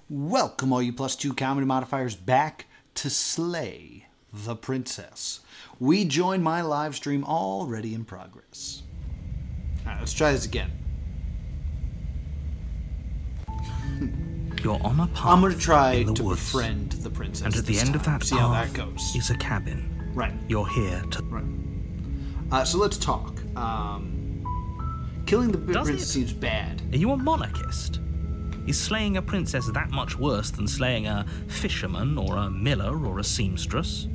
Welcome, all you +2 comedy modifiers, back to Slay the Princess. We join my live stream already in progress. Alright, let's try this again. You're on a path. I'm going to try to woods. befriend the princess. And at the end of that see path how that goes. is a cabin. Right. You're here to... Right. So let's talk. Killing the princess seems bad. Are you a monarchist? Is slaying a princess that much worse than slaying a fisherman or a miller or a seamstress?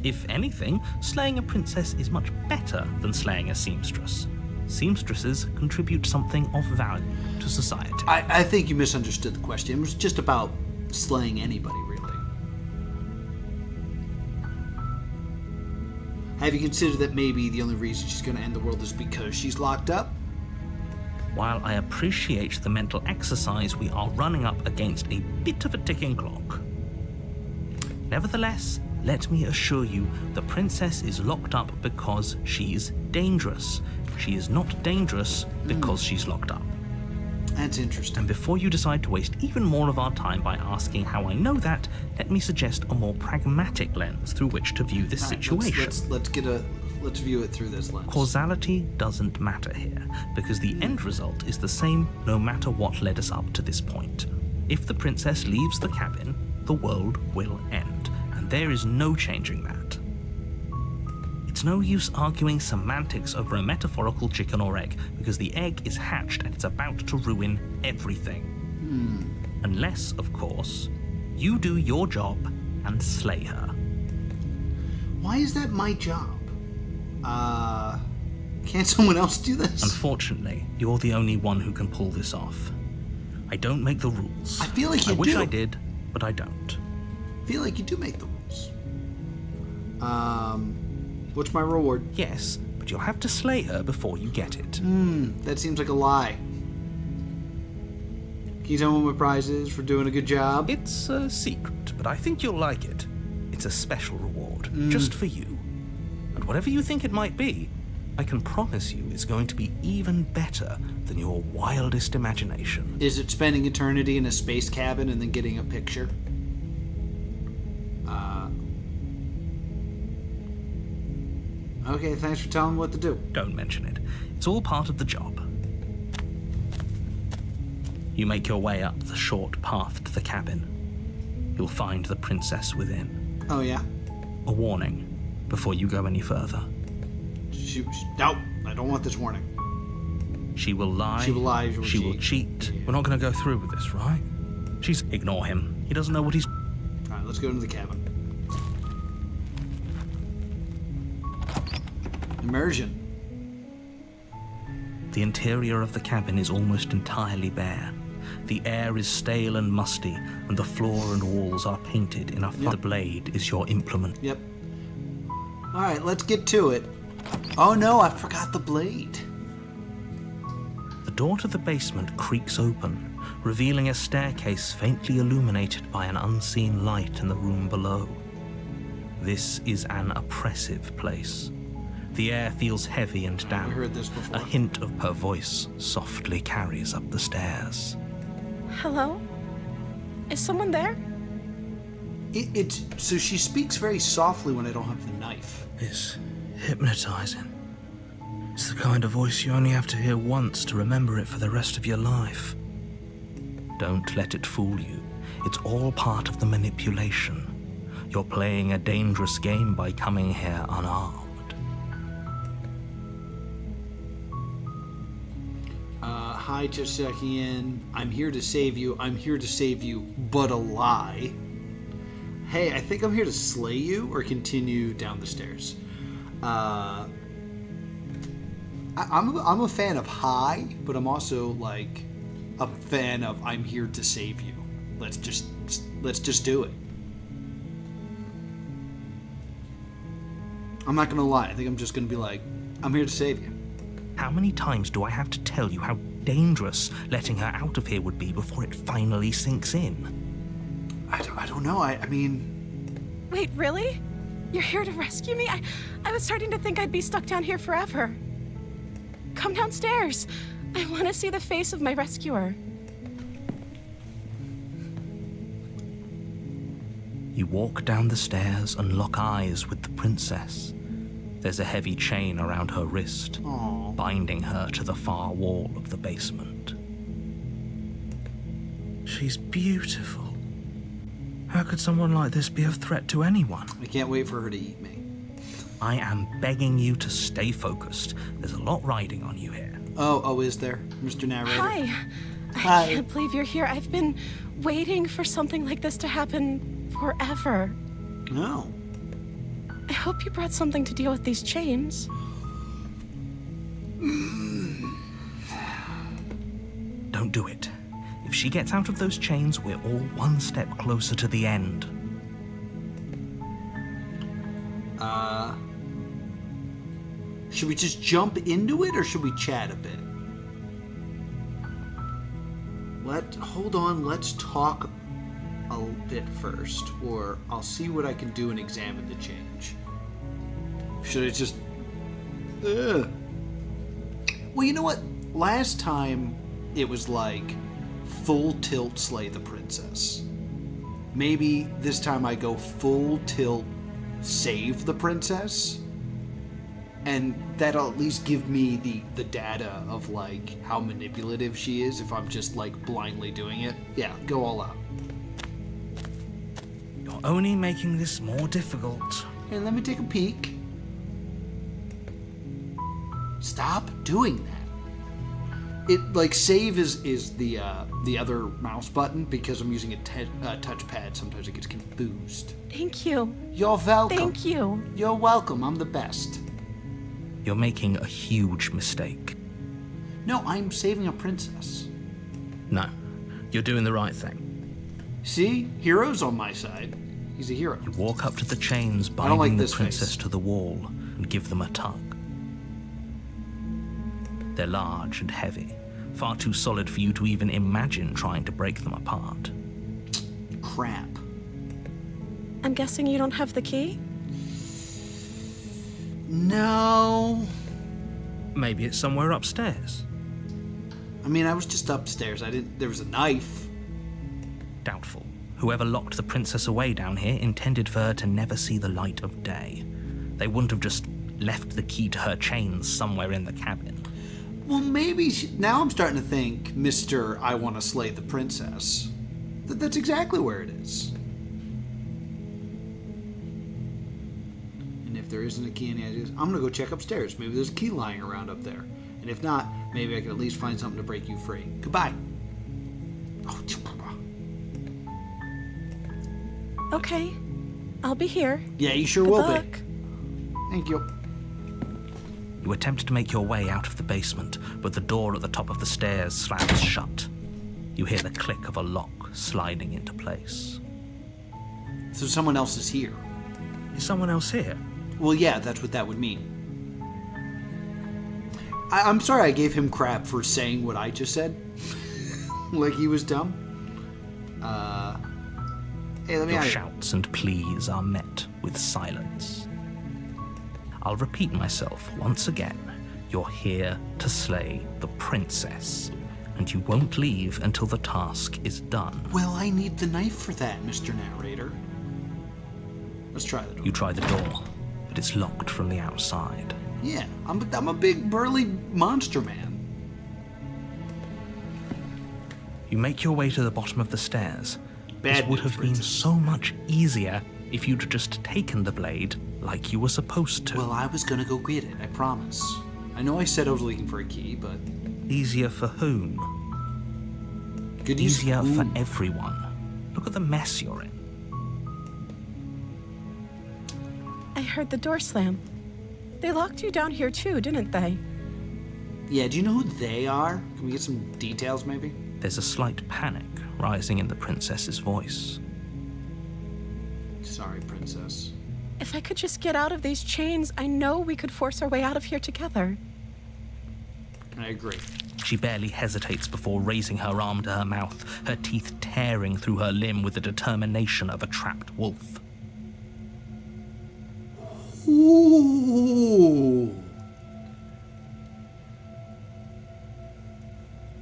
If anything, slaying a princess is much better than slaying a seamstress. Seamstresses contribute something of value to society. I think you misunderstood the question. It was just about slaying anybody, really. Have you considered that maybe the only reason she's going to end the world is because she's locked up? While I appreciate the mental exercise, we are running up against a bit of a ticking clock. Nevertheless, let me assure you, the princess is locked up because she's dangerous. She is not dangerous because she's locked up. That's interesting. And before you decide to waste even more of our time by asking how I know that, let me suggest a more pragmatic lens through which to view this situation. Let's view it through this lens. Causality doesn't matter here, because the end result is the same no matter what led us up to this point. If the princess leaves the cabin, the world will end, and there is no changing that. It's no use arguing semantics over a metaphorical chicken or egg, because the egg is hatched and it's about to ruin everything. Unless, of course, you do your job and slay her. Why is that my job? Can't someone else do this? Unfortunately, you're the only one who can pull this off. I don't make the rules. I feel like you do. I wish I did, but I don't. I feel like you do make the rules. What's my reward? Yes, but you'll have to slay her before you get it. That seems like a lie. Can you tell me what my prize is for doing a good job? It's a secret, but I think you'll like it. It's a special reward, just for you. And whatever you think it might be, I can promise you it's going to be even better than your wildest imagination. Is it spending eternity in a space cabin and then getting a picture? Okay, thanks for telling me what to do. Don't mention it. It's all part of the job. You make your way up the short path to the cabin. You'll find the princess within. Oh, yeah? A warning before you go any further. No, I don't want this warning. She will lie. She will lie. She will cheat. Yeah. We're not going to go through with this, right? Ignore him. He doesn't know what he's... Alright, let's go into the cabin. Immersion. The interior of the cabin is almost entirely bare. The air is stale and musty, and the floor and walls are painted in a... The blade is your implement. Yep. Alright, let's get to it. Oh no, I forgot the blade. The door to the basement creaks open, revealing a staircase faintly illuminated by an unseen light in the room below. This is an oppressive place. The air feels heavy and damp. We heard this before. A hint of her voice softly carries up the stairs. Hello? Is someone there? So she speaks very softly when I don't have the knife. It's hypnotizing. It's the kind of voice you only have to hear once to remember it for the rest of your life. Don't let it fool you. It's all part of the manipulation. You're playing a dangerous game by coming here unarmed. Hi, just checking in. I'm here to save you. I'm here to save you, but a lie. Hey, I think I'm here to slay you or continue down the stairs. I'm a fan of hi, but I'm also like a fan of I'm here to save you. Let's just do it. I'm not gonna lie. I think I'm just gonna be like, I'm here to save you. How many times do I have to tell you how dangerous letting her out of here would be before it finally sinks in? I don't know. I mean... Wait, really? You're here to rescue me? I was starting to think I'd be stuck down here forever. Come downstairs. I want to see the face of my rescuer. You walk down the stairs and lock eyes with the princess. There's a heavy chain around her wrist, binding her to the far wall of the basement. She's beautiful. How could someone like this be a threat to anyone? I can't wait for her to eat me. I am begging you to stay focused. There's a lot riding on you here. Oh, is there, Mr. Narrator? Hi. Hi. I can't believe you're here. I've been waiting for something like this to happen forever. No. I hope you brought something to deal with these chains. Don't do it. If she gets out of those chains, we're all one step closer to the end. Should we just jump into it, or should we chat a bit? Hold on, let's talk a bit first, or I'll see what I can do and examine the change. Should I just... Ugh. Well, you know what? Last time, it was like, full tilt slay the princess. Maybe this time I go full tilt save the princess? And that'll at least give me the data of, like, how manipulative she is if I'm just, like, blindly doing it. Yeah, go all out. You're only making this more difficult. Hey, let me take a peek. Stop doing that. It, like, save is the other mouse button, because I'm using a touchpad. Sometimes it gets confused. Thank you. You're welcome. Thank you. You're welcome. I'm the best. You're making a huge mistake. No, I'm saving a princess. No, you're doing the right thing. See? Hero's on my side. He's a hero. You walk up to the chains I don't like binding the this princess face. to the wall and give them a tug. They're large and heavy, far too solid for you to even imagine trying to break them apart. Crap. I'm guessing you don't have the key? No. Maybe it's somewhere upstairs. I mean, I was just upstairs. There was a knife. Doubtful. Whoever locked the princess away down here intended for her to never see the light of day. They wouldn't have just left the key to her chains somewhere in the cabin. Well, maybe now I'm starting to think, Mr. I want to slay the princess. That's exactly where it is. And if there isn't a key in the ideas, I'm going to go check upstairs. Maybe there's a key lying around up there. And if not, maybe I can at least find something to break you free. Goodbye. Oh, Okay. I'll be here. yeah, you sure Good will luck. be. Thank you. You attempt to make your way out of the basement, but the door at the top of the stairs slams shut. You hear the click of a lock sliding into place. So someone else is here. Is someone else here? Well, yeah, that's what that would mean. I'm sorry I gave him crap for saying what I just said. Like he was dumb. Hey, let me Your out. shouts and pleas are met with silence. I'll repeat myself once again. You're here to slay the princess, and you won't leave until the task is done. Well, I need the knife for that, Mr. Narrator. Let's try the door. You try the door, but it's locked from the outside. Yeah, I'm a big burly monster man. You make your way to the bottom of the stairs. Bad This would news, have been princess. so much easier if you'd just taken the blade like you were supposed to. Well, I was gonna go get it, I promise. I know I said I was looking for a key, but Easier for whom? good use. Easier for Ooh. everyone. Look at the mess you're in. I heard the door slam. They locked you down here too, didn't they? Yeah, do you know who they are? Can we get some details, maybe? There's a slight panic rising in the princess's voice. Sorry, princess. If I could just get out of these chains, I know we could force our way out of here together. I agree. She barely hesitates before raising her arm to her mouth, her teeth tearing through her limb with the determination of a trapped wolf. Ooh.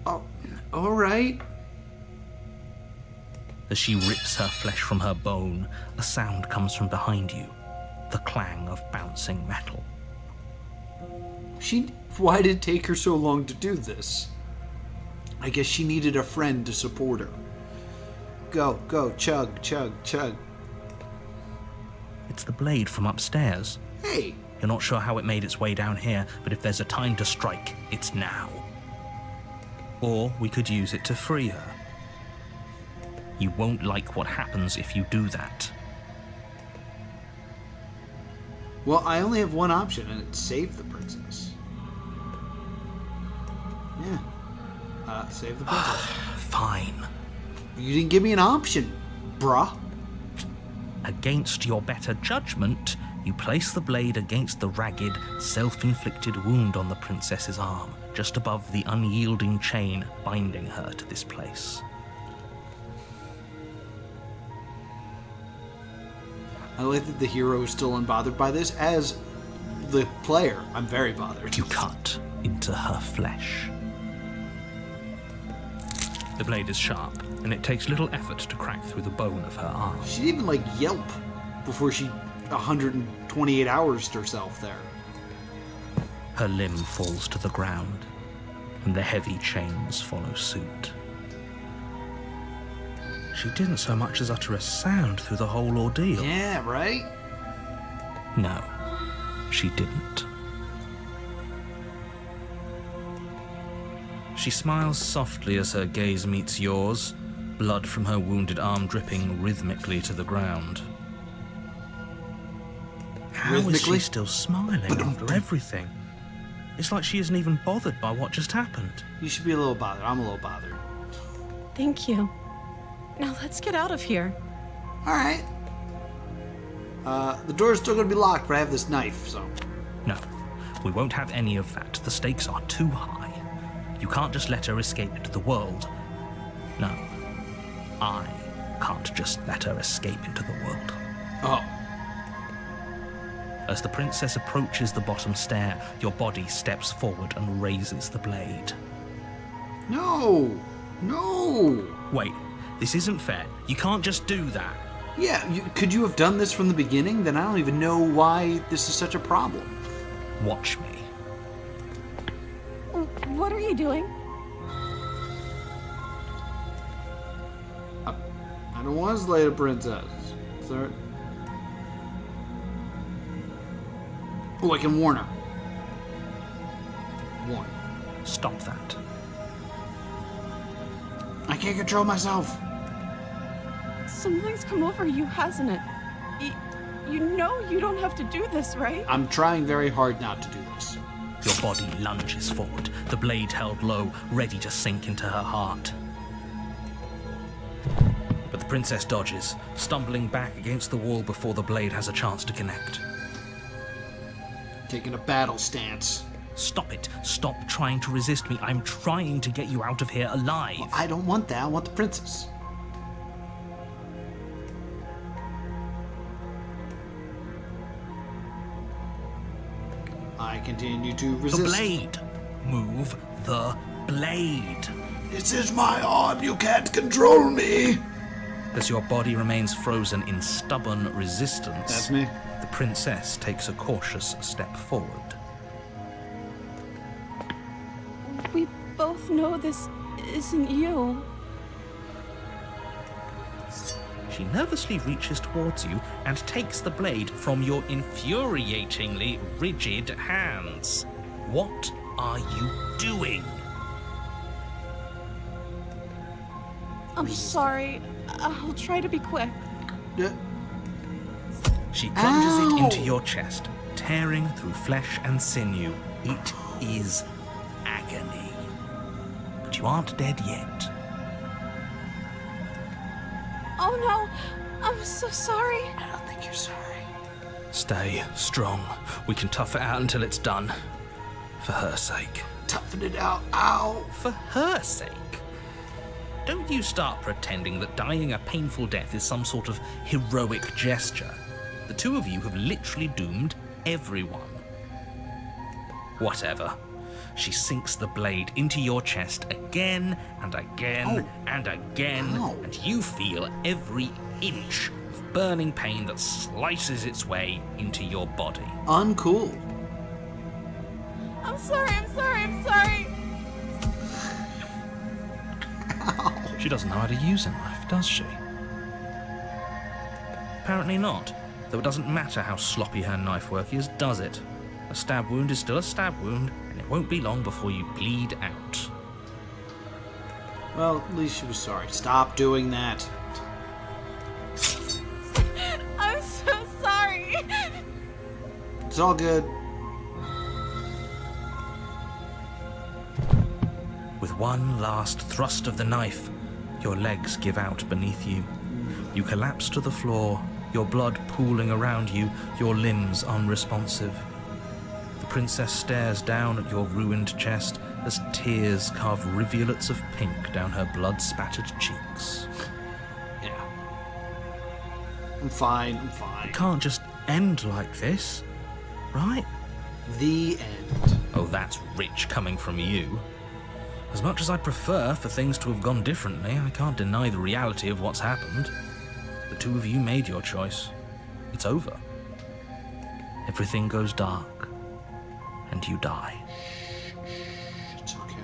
Oh, all right. As she rips her flesh from her bone, a sound comes from behind you, the clang of bouncing metal. Why did it take her so long to do this? I guess she needed a friend to support her. Go, go, chug, chug, chug. It's the blade from upstairs. Hey! You're not sure how it made its way down here, but if there's a time to strike, it's now. Or we could use it to free her. You won't like what happens if you do that. Well, I only have one option, and it's save the princess. Yeah. Save the princess. Fine. You didn't give me an option, bruh. Against your better judgment, you place the blade against the ragged, self-inflicted wound on the princess's arm, just above the unyielding chain binding her to this place. I like that the hero is still unbothered by this. As the player, I'm very bothered. You cut into her flesh. The blade is sharp, and it takes little effort to crack through the bone of her arm. She didn't even, like, yelp before she 128 hours herself there. Her limb falls to the ground, and the heavy chains follow suit. She didn't so much as utter a sound through the whole ordeal. Yeah, right? No, she didn't. She smiles softly as her gaze meets yours, blood from her wounded arm dripping rhythmically to the ground. How is she still smiling after everything? It's like she isn't even bothered by what just happened. You should be a little bothered. I'm a little bothered. Thank you. Now let's get out of here. All right. The door's still going to be locked, but I have this knife, so... No, we won't have any of that. The stakes are too high. You can't just let her escape into the world. No, I can't just let her escape into the world. Oh. As the princess approaches the bottom stair, your body steps forward and raises the blade. No! No! Wait, this isn't fair. You can't just do that. Yeah, could you have done this from the beginning? Then I don't even know why this is such a problem. Watch me. What are you doing? I don't want to slay the princess. Sir. Oh, I can warn her. Warn. Stop that. I can't control myself. Something's come over you, hasn't it? You know you don't have to do this, right? I'm trying very hard not to do this. Your body lunges forward, the blade held low, ready to sink into her heart. But the princess dodges, stumbling back against the wall before the blade has a chance to connect. Taking a battle stance. Stop it. Stop trying to resist me. I'm trying to get you out of here alive. Well, I don't want that. I want the princess. I continue to resist. The blade. Move the blade. This is my arm. You can't control me. As your body remains frozen in stubborn resistance, That's me. The princess takes a cautious step forward. We both know this isn't you. She nervously reaches towards you and takes the blade from your infuriatingly rigid hands. What are you doing? I'm sorry. I'll try to be quick. She plunges Ow! it into your chest, tearing through flesh and sinew. It is agony. But you aren't dead yet. Oh no, I'm so sorry. I don't think you're sorry. Stay strong. We can tough it out until it's done. For her sake. Toughen it out. Ow. For her sake. Don't you start pretending that dying a painful death is some sort of heroic gesture. The two of you have literally doomed everyone. Whatever. she sinks the blade into your chest again and again and again, and you feel every inch of burning pain that slices its way into your body. Uncool. I'm sorry, I'm sorry, I'm sorry. She doesn't know how to use a knife, does she? Apparently not, though it doesn't matter how sloppy her knife work is, does it? A stab wound is still a stab wound, and it won't be long before you bleed out. Well, at least she was sorry. Stop doing that. I'm so sorry. It's all good. With one last thrust of the knife, your legs give out beneath you. You collapse to the floor, your blood pooling around you, your limbs unresponsive. The princess stares down at your ruined chest as tears carve rivulets of pink down her blood-spattered cheeks. Yeah. I'm fine, I'm fine. It can't just end like this, right? The end. Oh, that's rich coming from you. As much as I'd prefer for things to have gone differently, I can't deny the reality of what's happened. The two of you made your choice. It's over. Everything goes dark, and you die. It's okay.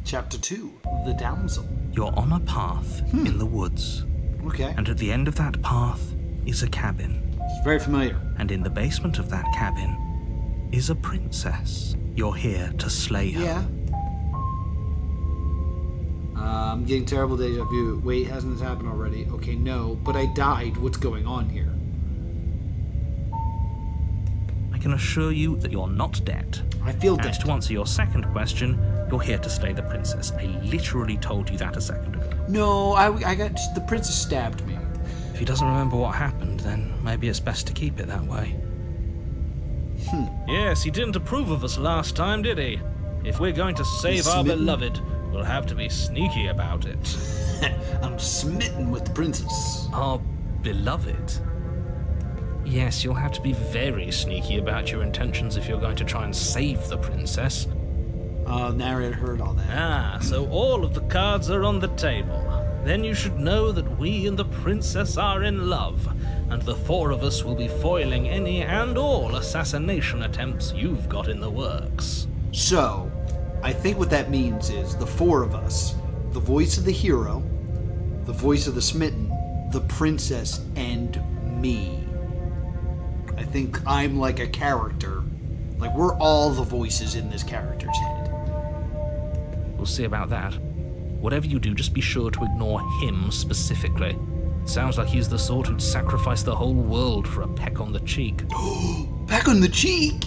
Chapter 2, The Damsel. You're on a path in the woods, Okay. and at the end of that path is a cabin. It's very familiar. And in the basement of that cabin is a princess. You're here to slay her. Yeah. I'm getting terrible deja vu. Wait, hasn't this happened already? Okay, no, but I died. What's going on here? I can assure you that you're not dead. I feel And dead. to answer your second question, you're here to slay the princess. I literally told you that a second ago. No, I got... The princess stabbed me. If he doesn't remember what happened, then maybe it's best to keep it that way. Yes, he didn't approve of us last time, did he? If we're going to save our Smitten? beloved, we'll have to be sneaky about it. I'm smitten with the princess. Our beloved? Yes, you'll have to be very sneaky about your intentions if you're going to try and save the princess. Narrator heard all that. Ah, so all of the cards are on the table. Then you should know that we and the princess are in love, and the four of us will be foiling any and all assassination attempts you've got in the works. So, I think what that means is the four of us, the voice of the hero, the voice of the smitten, the princess, and me. I think I'm like a character. Like, we're all the voices in this character's head. We'll see about that. Whatever you do, just be sure to ignore him specifically. It sounds like he's the sort who'd sacrifice the whole world for a peck on the cheek. Back on the cheek!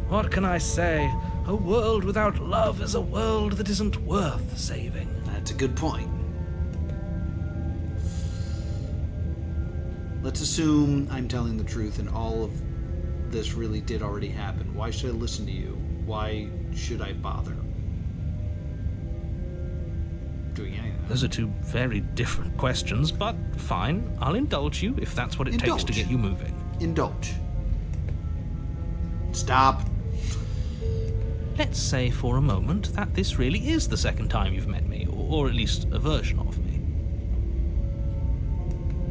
What can I say? A world without love is a world that isn't worth saving. That's a good point. Let's assume I'm telling the truth and all of this really did already happen. Why should I listen to you? Why should I bother doing anything? Those are two very different questions, but fine. I'll indulge you if that's what it takes to Indulge. get you moving. Indulge. Stop. Let's say for a moment that this really is the second time you've met me, or at least a version of me.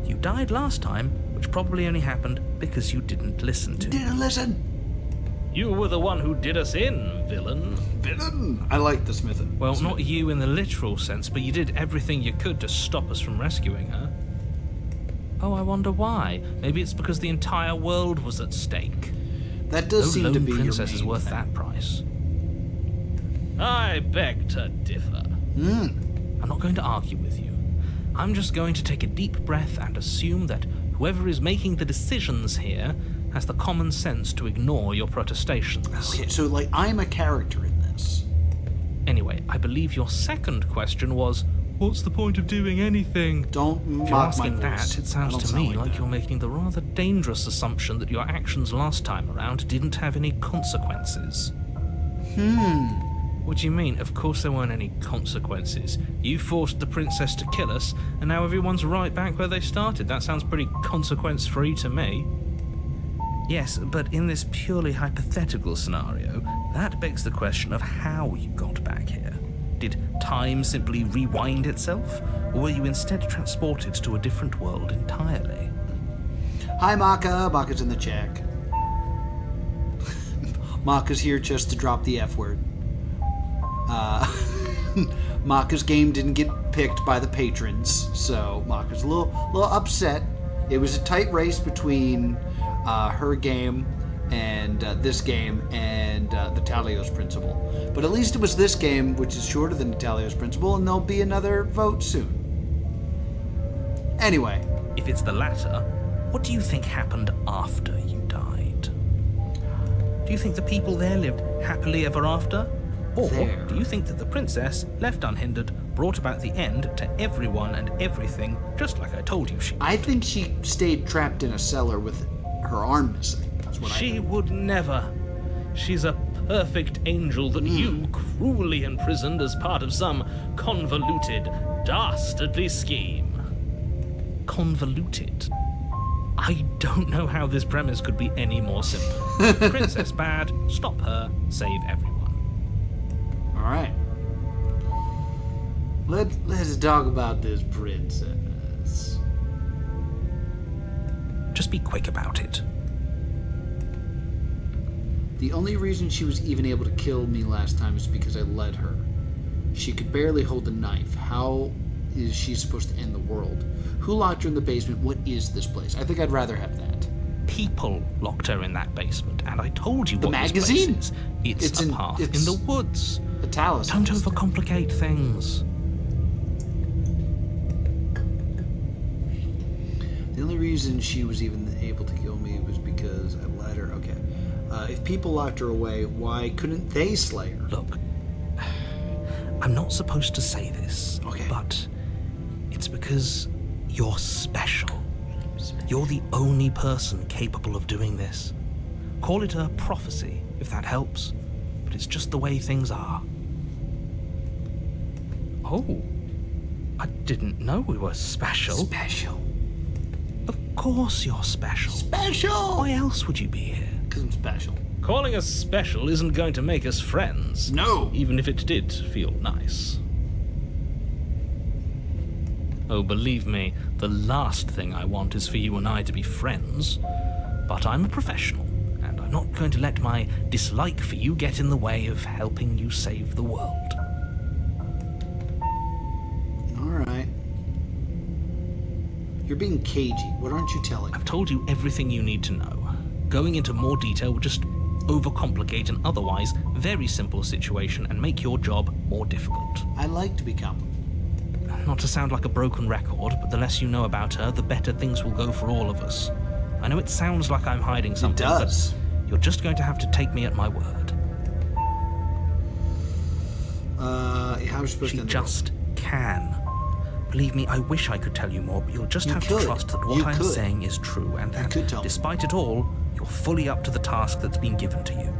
You died last time, which probably only happened because you didn't listen to me. Didn't listen. You were the one who did us in, villain. Villain. I like the smithing. Well, not you in the literal sense, but you did everything you could to stop us from rescuing her. Oh, I wonder why. Maybe it's because the entire world was at stake. That does No seem lone to be princess your is main worth thing. that price. I beg to differ. I'm not going to argue with you. I'm just going to take a deep breath and assume that whoever is making the decisions here has the common sense to ignore your protestations. Okay, so like I'm a character in this. Anyway, I believe your second question was, what's the point of doing anything? Don't If you're mock my asking voice. that, it I sounds don't to sound me like that. you're making the rather dangerous assumption that your actions last time around didn't have any consequences. What do you mean? Of course there weren't any consequences. You forced the princess to kill us, and now everyone's right back where they started. That sounds pretty consequence-free to me. Yes, but in this purely hypothetical scenario, that begs the question of how you got back here. Did time simply rewind itself, or were you instead transported to a different world entirely? Hi, Maka. Maka's in the check. Maka's here just to drop the F word. Maka's game didn't get picked by the patrons, so Maka's a little upset. It was a tight race between her game and this game and the Talios Principle. But at least it was this game, which is shorter than the Talios Principle, and there'll be another vote soon. Anyway. If it's the latter, what do you think happened after you died? Do you think the people there lived happily ever after? Or do you think that the princess, left unhindered, brought about the end to everyone and everything, just like I told you she would? I think she stayed trapped in a cellar with her arm missing. That's what She would never. She's a perfect angel that you cruelly imprisoned as part of some convoluted, dastardly scheme. Convoluted? I don't know how this premise could be any more simple. Princess bad, stop her, save everyone. Alright. Let's talk about this princess. Just be quick about it. The only reason she was even able to kill me last time is because I led her. She could barely hold a knife. How is she supposed to end the world? Who locked her in the basement? What is this place? I think I'd rather have that. People locked her in that basement, and I told you what magazine? this place is. It's a path in the woods. A talisman. Don't overcomplicate things. The only reason she was even able to kill me was because I let her. Okay. If people locked her away, why couldn't they slay her? Look, I'm not supposed to say this, okay, but it's because you're special. You're the only person capable of doing this. Call it a prophecy, if that helps, but it's just the way things are. Oh, I didn't know we were special. Special. Of course you're special. Special! Why else would you be here? Because I'm special. Calling us special isn't going to make us friends. No! Even if it did feel nice. Oh, believe me, the last thing I want is for you and I to be friends. But I'm a professional, and I'm not going to let my dislike for you get in the way of helping you save the world. Alright. You're being cagey. What aren't you telling? I've told you everything you need to know. Going into more detail would just overcomplicate an otherwise very simple situation and make your job more difficult. I like to be complicated. Not to sound like a broken record, but the less you know about her, the better things will go for all of us. I know it sounds like I'm hiding something, it does. But you're just going to have to take me at my word. How are we supposed to She end just can. Believe me, I wish I could tell you more, but you'll just have to trust that what I'm saying is true, and that, despite it all, you're fully up to the task that's been given to you.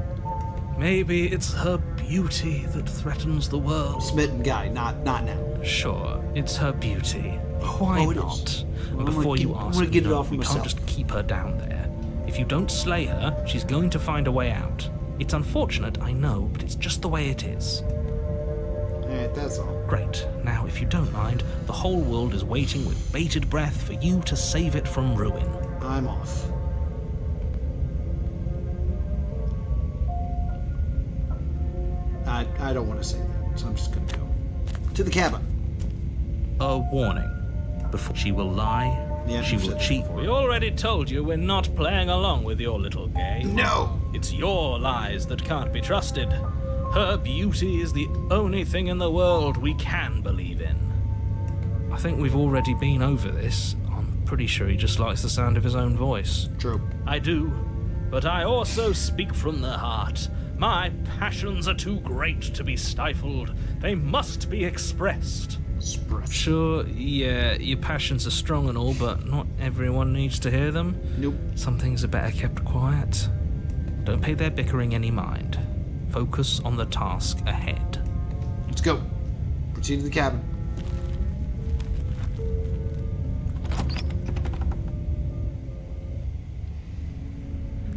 Maybe it's her beauty that threatens the world. Smitten guy, not now. Sure, it's her beauty. Why not? Well, Before you ask, I'm gonna get it off we myself. can't just keep her down there. If you don't slay her, she's going to find a way out. It's unfortunate, I know, but it's just the way it is. Alright, that's all. Great. Now, if you don't mind, the whole world is waiting with bated breath for you to save it from ruin. I'm off. I don't want to say that, so I'm just going to go. To the cabin. A warning. Before she will lie, she will cheat. We already told you we're not playing along with your little game. No! It's your lies that can't be trusted. Her beauty is the only thing in the world we can believe in. I think we've already been over this. I'm pretty sure he just likes the sound of his own voice. True. I do, but I also speak from the heart. My passions are too great to be stifled. They must be expressed. Sure, yeah, your passions are strong and all, but not everyone needs to hear them. Nope. Some things are better kept quiet. Don't pay their bickering any mind. Focus on the task ahead. Let's go. Proceed to the cabin.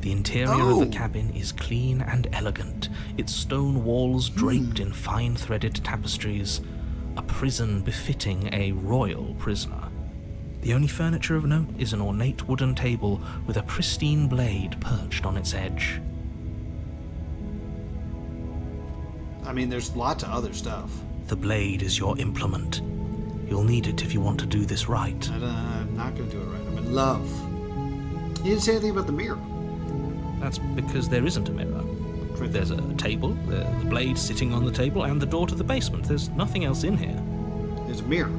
The interior of the cabin is clean and elegant, its stone walls draped in fine threaded tapestries, a prison befitting a royal prisoner. The only furniture of note is an ornate wooden table with a pristine blade perched on its edge. I mean, there's lots of other stuff. The blade is your implement. You'll need it if you want to do this right. I'm not going to do it right. I'm in love. You didn't say anything about the mirror. That's because there isn't a mirror. There's a table, the blade sitting on the table, and the door to the basement. There's nothing else in here. There's a mirror.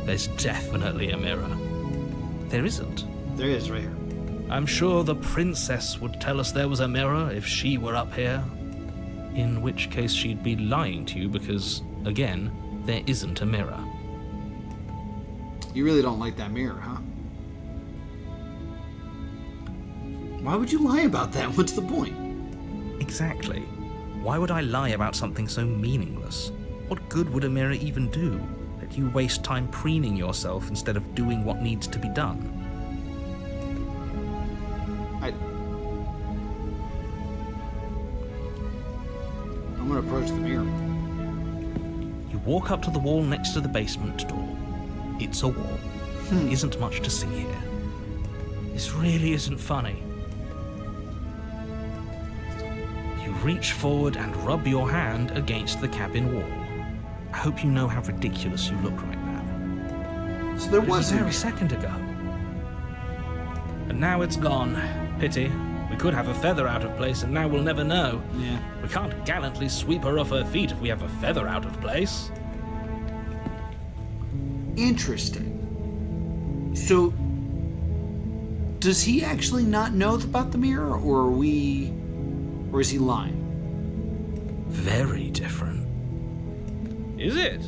There's definitely a mirror. There isn't. There is, right here. I'm sure the princess would tell us there was a mirror if she were up here. In which case she'd be lying to you because, again, there isn't a mirror. You really don't like that mirror, huh? Why would you lie about that? What's the point? Exactly. Why would I lie about something so meaningless? What good would a mirror even do? That you waste time preening yourself instead of doing what needs to be done. I'm gonna approach the mirror. You walk up to the wall next to the basement door. It's a wall. Isn't much to see here. This really isn't funny. You reach forward and rub your hand against the cabin wall. I hope you know how ridiculous you look right now. So there It was was a very second ago. And now it's gone. Pity. We could have a feather out of place and now we'll never know. Yeah. We can't gallantly sweep her off her feet if we have a feather out of place. Interesting. So, does he actually not know about the mirror, or is he lying? Very different. Is it?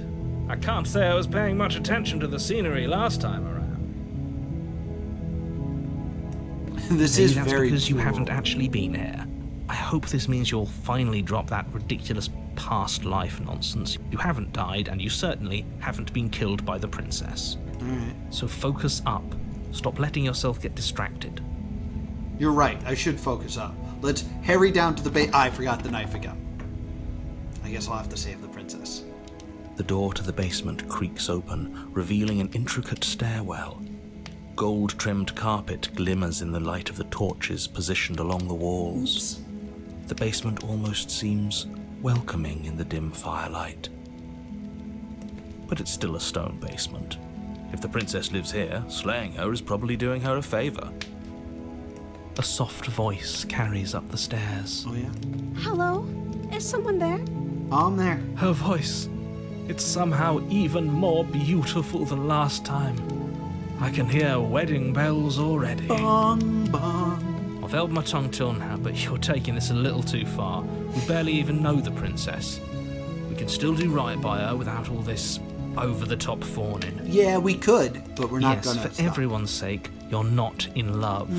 I can't say I was paying much attention to the scenery last time around. This Maybe is that's very because you cool. haven't actually been here. I hope this means you'll finally drop that ridiculous past life nonsense. You haven't died, and you certainly haven't been killed by the princess. Alright. So focus up. Stop letting yourself get distracted. You're right. I should focus up. Let's hurry down to the base. I forgot the knife again. I guess I'll have to save the princess. The door to the basement creaks open, revealing an intricate stairwell. Gold-trimmed carpet glimmers in the light of the torches positioned along the walls. Oops. The basement almost seems welcoming in the dim firelight. But it's still a stone basement. If the princess lives here, slaying her is probably doing her a favor. A soft voice carries up the stairs. Oh, yeah? Hello? Is someone there? I'm there. Her voice, it's somehow even more beautiful than last time. I can hear wedding bells already. Bong, bong. I've held my tongue till now, but you're taking this a little too far. We barely even know the princess. We can still do right by her without all this over-the-top fawning. Yeah, we could, but we're not Yes, gonna for stop. everyone's sake, you're not in love.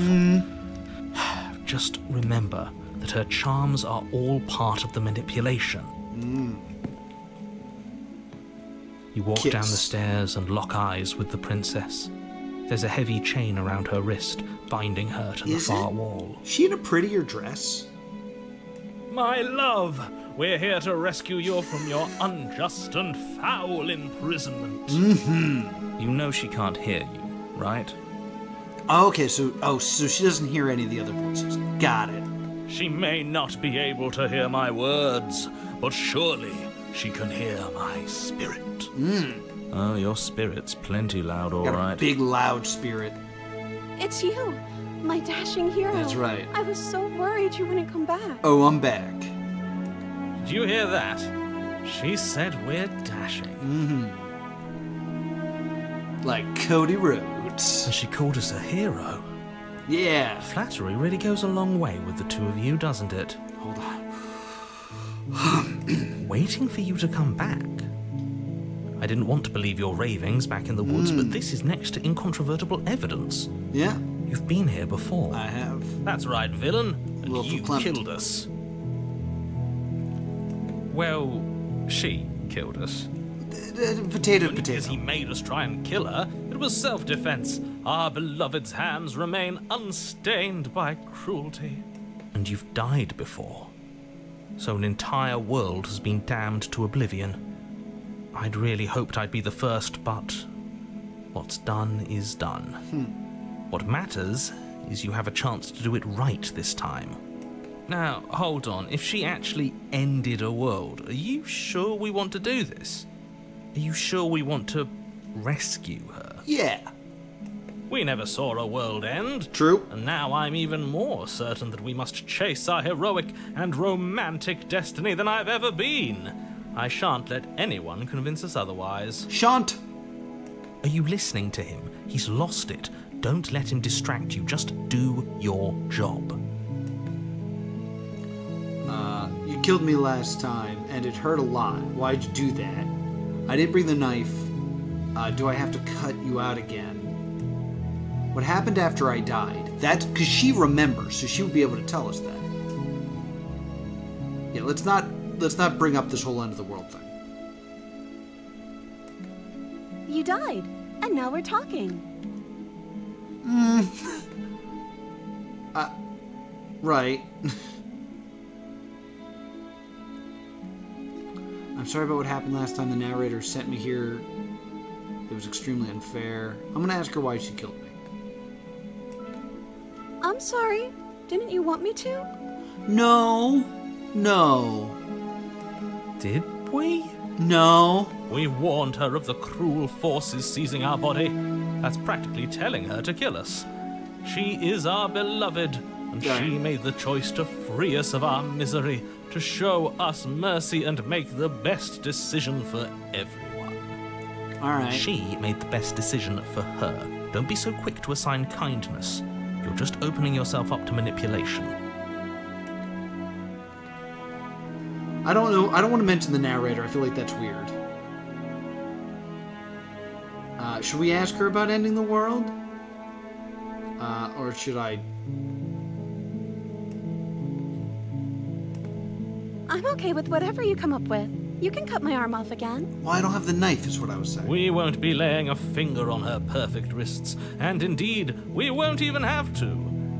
Just remember that her charms are all part of the manipulation. You walk Kiss. down the stairs and lock eyes with the princess. There's a heavy chain around her wrist, binding her to the Is far it? wall. She in a prettier dress? My love, we're here to rescue you from your unjust and foul imprisonment. You know she can't hear you, right? Oh, okay, so she doesn't hear any of the other voices. Got it. She may not be able to hear my words, but surely she can hear my spirit. Oh, your spirit's plenty loud, all Got right. a big, loud spirit. It's you, my dashing hero. That's right. I was so worried you wouldn't come back. Oh, I'm back. Did you hear that? She said we're dashing. Like Cody Rhodes. And she called us a hero. Yeah. Flattery really goes a long way with the two of you, doesn't it? Hold on. Waiting for you to come back. I didn't want to believe your ravings back in the woods, but this is next to incontrovertible evidence. Yeah, You've been here before. I have. That's right, villain. And Wilful you Clement. killed us. Well, she killed us. Potato, As he potato. made us try and kill her, it was self-defense. Our beloved's hands remain unstained by cruelty. And you've died before. So an entire world has been damned to oblivion. I'd really hoped I'd be the first, but what's done is done. What matters is you have a chance to do it right this time. Now, hold on. If she actually ended a world, are you sure we want to do this? Are you sure we want to rescue her? Yeah. We never saw a world end. True. And now I'm even more certain that we must chase our heroic and romantic destiny than I've ever been. I shan't let anyone convince us otherwise. Shant. Are you listening to him? He's lost it. Don't let him distract you. Just do your job. You killed me last time, and it hurt a lot. Why'd you do that? I didn't bring the knife. Do I have to cut you out again? What happened after I died? That's because she remembers, so she would be able to tell us that. Yeah, let's not bring up this whole end of the world thing. You died, and now we're talking. Right. I'm sorry about what happened last time. The narrator sent me here. It was extremely unfair. I'm gonna ask her why she killed me. I'm sorry. Didn't you want me to? No. No. Did we? No. We warned her of the cruel forces seizing our body. That's practically telling her to kill us. She is our beloved, and Yeah. she made the choice to free us of our misery, to show us mercy and make the best decision for everyone. Alright. She made the best decision for her. Don't be so quick to assign kindness. You're just opening yourself up to manipulation. I don't know. I don't want to mention the narrator. I feel like that's weird. Should we ask her about ending the world? Or should I? I'm okay with whatever you come up with. You can cut my arm off again. Well, I don't have the knife, is what I was saying. We won't be laying a finger on her perfect wrists, and indeed, we won't even have to.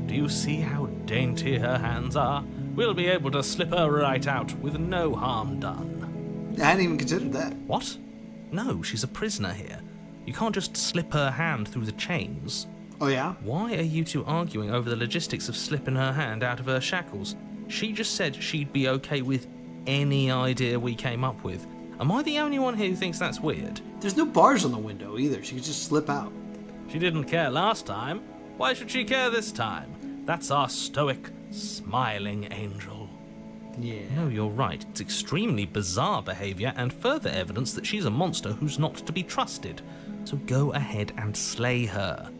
Do you see how dainty her hands are? We'll be able to slip her right out with no harm done. I hadn't even considered that. What? No, she's a prisoner here. You can't just slip her hand through the chains. Oh, yeah? Why are you two arguing over the logistics of slipping her hand out of her shackles? She just said she'd be okay with any idea we came up with. Am I the only one here who thinks that's weird? There's no bars on the window either. She could just slip out. She didn't care last time. Why should she care this time? That's our stoic, smiling angel. Yeah. No, you're right. It's extremely bizarre behavior and further evidence that she's a monster who's not to be trusted. So go ahead and slay her.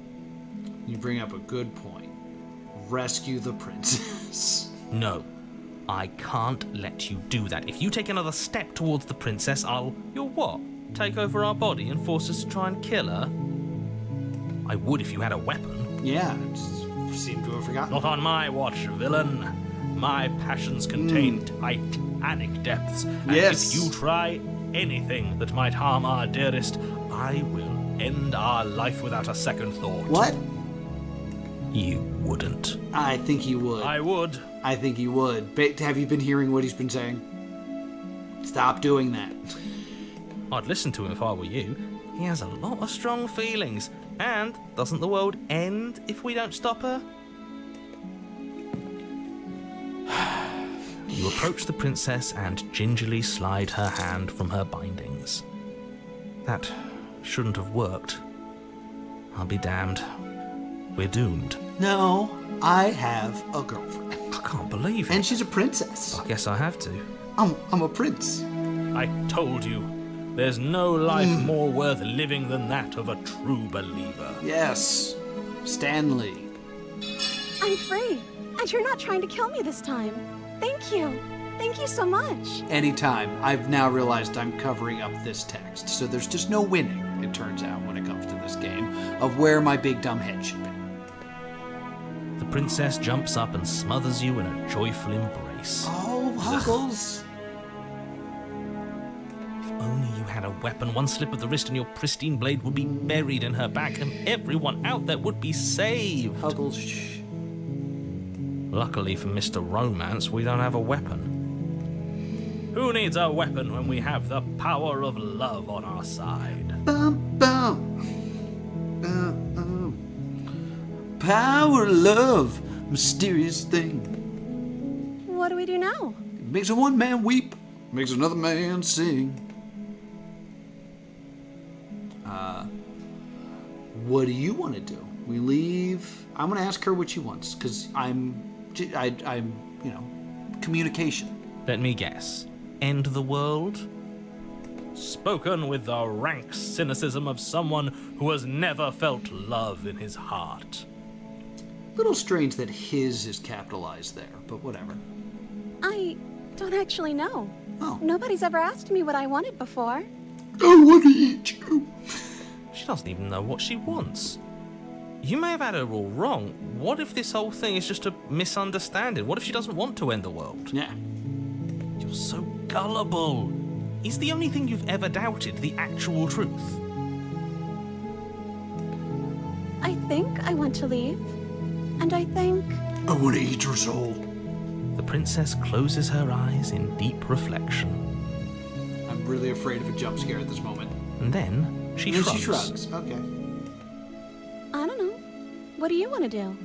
You bring up a good point. Rescue the princess. No, I can't let you do that. If you take another step towards the princess, You'll what? Take over our body and force us to try and kill her? I would if you had a weapon. Yeah, just seem to have forgotten. Not on my watch, villain. My passions contain titanic depths, and Yes. if you try anything that might harm our dearest, I will end our life without a second thought. What? You wouldn't. I think he would. I would. I think he would. Have you been hearing what he's been saying? Stop doing that. I'd listen to him if I were you. He has a lot of strong feelings. And doesn't the world end if we don't stop her? You approach the princess and gingerly slide her hand from her bindings. That shouldn't have worked. I'll be damned. We're doomed. No, I have a girlfriend. I can't believe it. And she's a princess. I guess I have to. I'm a prince. I told you, there's no life more worth living than that of a true believer. Yes. Stanley. I'm free, and you're not trying to kill me this time. Thank you. Thank you so much. Anytime. I've now realized I'm covering up this text, so there's just no winning, it turns out, when it comes to this game, of where my big dumb head should be. The princess jumps up and smothers you in a joyful embrace. Oh, Huggles. If only you you had a weapon, one slip of the wrist and your pristine blade would be buried in her back, and everyone out there would be saved. Huggles, shh. Luckily for Mr. Romance, we don't have a weapon. Who needs a weapon when we have the power of love on our side? Bum, bum. Power, love, mysterious thing. What do we do now? It makes a one man weep, makes another man sing. What do you want to do? We leave. I'm going to ask her what she wants, because I'm, communication. Let me guess. End the world? Spoken with the rank cynicism of someone who has never felt love in his heart. Little strange that his is capitalized there, but whatever. I don't actually know. Oh. Nobody's ever asked me what I wanted before. I want to eat you. She doesn't even know what she wants. You may have had her all wrong. What if this whole thing is just a misunderstanding? What if she doesn't want to end the world? Yeah. You're so gullible. Is the only thing you've ever doubted the actual truth? I think I want to leave. And I think... I want to eat your soul. The princess closes her eyes in deep reflection. I'm really afraid of a jump scare at this moment. And then she shrugs. She shrugs. Okay. I don't know. What do you want to do?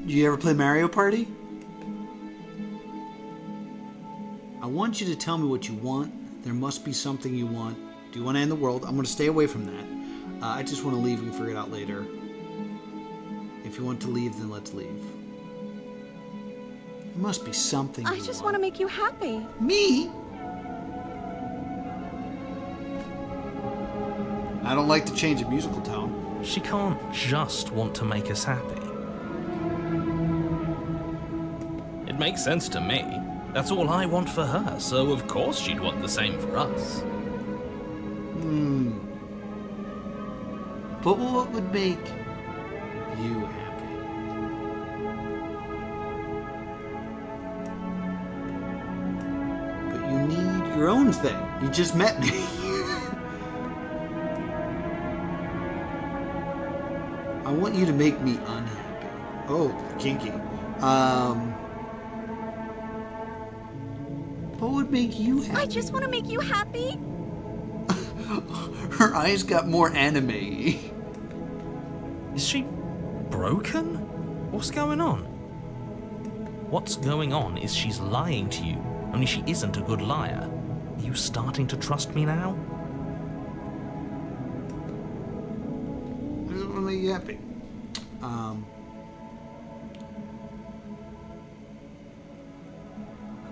Do you ever play Mario Party? I want you to tell me what you want. There must be something you want. Do you want to end the world? I'm going to stay away from that. I just want to leave and figure it out later. If you want to leave, then let's leave. There must be something I just want to make you happy. Me? I don't like to change a musical tone. She can't just want to make us happy. It makes sense to me. That's all I want for her, so of course she'd want the same for us. But what would make you happy? But you need your own thing. You just met me. I want you to make me unhappy. Oh, kinky. What would make you happy? I just want to make you happy. Her eyes got more anime. Is she broken? What's going on? What's going on is she's lying to you, only she isn't a good liar. Are you starting to trust me now? I just want to make you happy.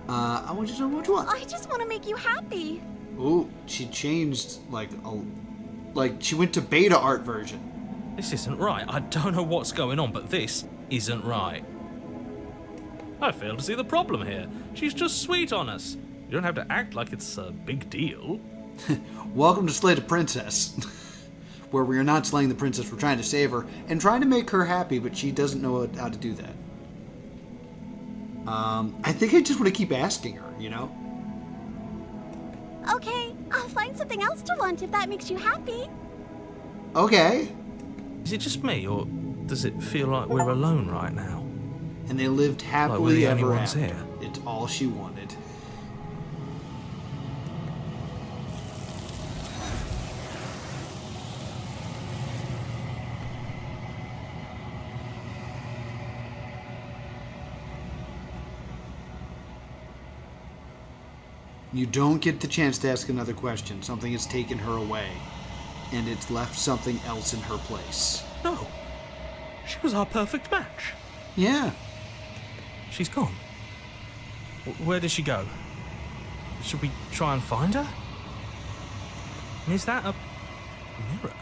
I want you to know what you want. I just want to make you happy. Ooh, she changed like she went to beta art version. This isn't right. I don't know what's going on, but this isn't right. I fail to see the problem here. She's just sweet on us. You don't have to act like it's a big deal. Welcome to Slay the Princess, where we are not slaying the princess, we're trying to save her and trying to make her happy, but she doesn't know how to do that. I think I just want to keep asking her, you know? Okay, I'll find something else to want if that makes you happy. Okay. Is it just me, or does it feel like we're alone right now? And they lived Like happily we're the ever only ones after. here. It's all she wanted. You don't get the chance to ask another question. Something has taken her away, and it's left something else in her place. No. She was our perfect match. Yeah. She's gone. Where did she go? Should we try and find her? And is that a mirror?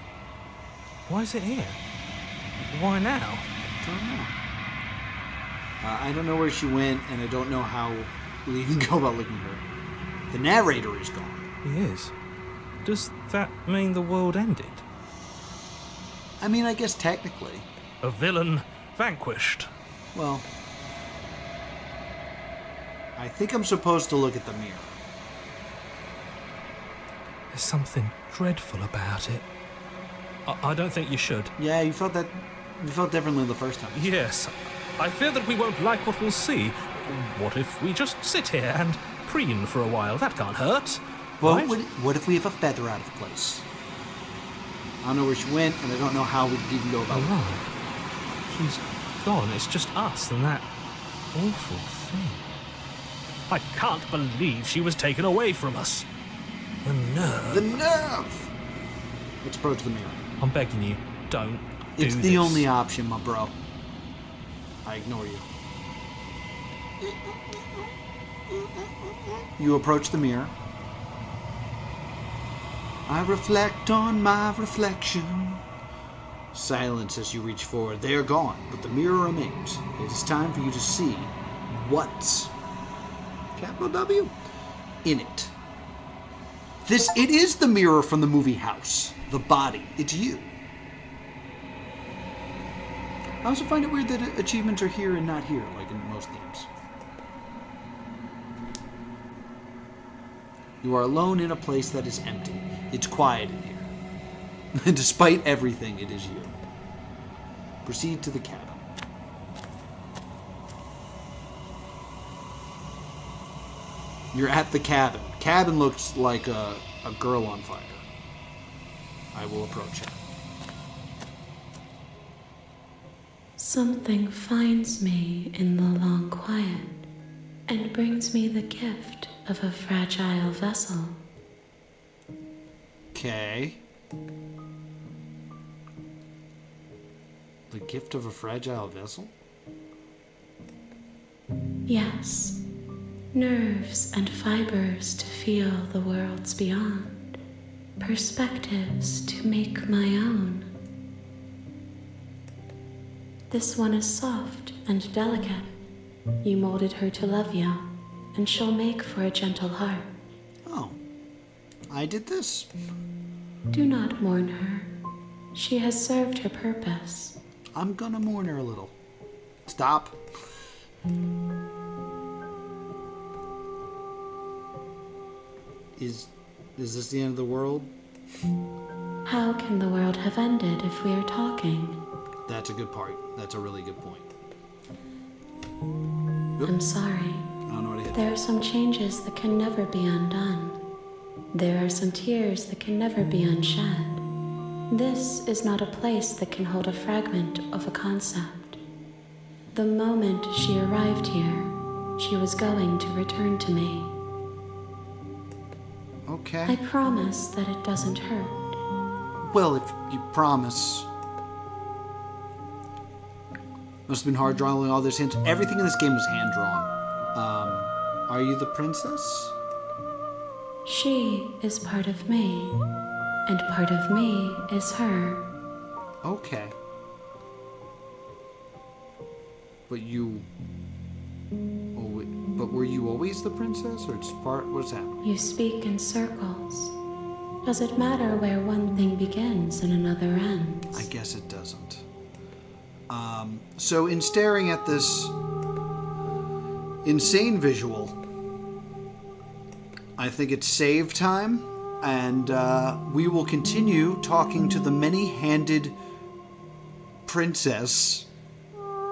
Why is it here? Why now? Don't know. I don't know where she went, and I don't know how we even go about looking for her. The narrator is gone. He is. Does that mean the world ended? I mean, I guess technically. A villain vanquished. Well, I think I'm supposed to look at the mirror. There's something dreadful about it. I don't think you should. Yeah, you felt differently the first time. Yes. I fear that we won't like what we'll see. What if we just sit here and preen for a while? That can't hurt. Well, right? what if we have a feather out of place? I don't know where she went, and I don't know how we'd even go about it. Oh, she's gone. It's just us and that awful thing. I can't believe she was taken away from us. The nerve. The nerve! Let's approach the mirror. I'm begging you, don't do It's this. the only option, my bro. I ignore you. You approach the mirror. I reflect on my reflection. Silence as you reach forward. They are gone, but the mirror remains. It is time for you to see what's, capital W, in it. It is the mirror from the movie House. The body. It's you. I also find it weird that achievements are here and not here, like in most games. You are alone in a place that is empty. It's quiet in here. And despite everything, it is you. Proceed to the cabin. You're at the cabin. Cabin looks like a girl on fire. I will approach it. Something finds me in the long quiet and brings me the gift of a fragile vessel. Okay. The gift of a fragile vessel? Yes, nerves and fibers to feel the worlds beyond, perspectives to make my own. This one is soft and delicate. You molded her to love you, and she'll make for a gentle heart. Oh. I did this. Do not mourn her. She has served her purpose. I'm gonna mourn her a little. Stop. Is this the end of the world? How can the world have ended if we are talking? That's a good part. That's a really good point. I'm sorry. I don't know what I hit. There are some changes that can never be undone. There are some tears that can never be unshed. This is not a place that can hold a fragment of a concept. The moment she arrived here, she was going to return to me. Okay. I promise that it doesn't hurt. Well, if you promise. Must have been hard drawing all those hints. Everything in this game was hand drawn. Are you the princess? She is part of me, and part of me is her. Okay. But were you always the princess, or just part? What's happening? You speak in circles. Does it matter where one thing begins and another ends? I guess it doesn't. So in staring at this insane visual, I think it's save time, and we will continue talking to the many-handed princess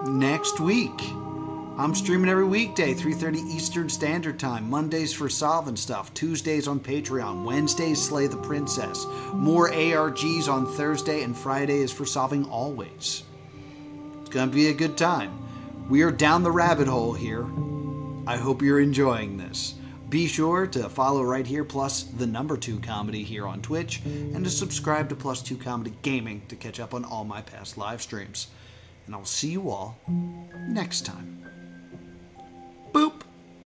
next week. I'm streaming every weekday, 3:30 Eastern Standard Time. Mondays for solving stuff. Tuesdays on Patreon. Wednesdays, Slay the Princess. More ARGs on Thursday, and Friday is for solving always. It's gonna be a good time. We are down the rabbit hole here. I hope you're enjoying this. Be sure to follow right here, plus the #2 Comedy here on Twitch, and to subscribe to +2 Comedy Gaming to catch up on all my past live streams. And I'll see you all next time.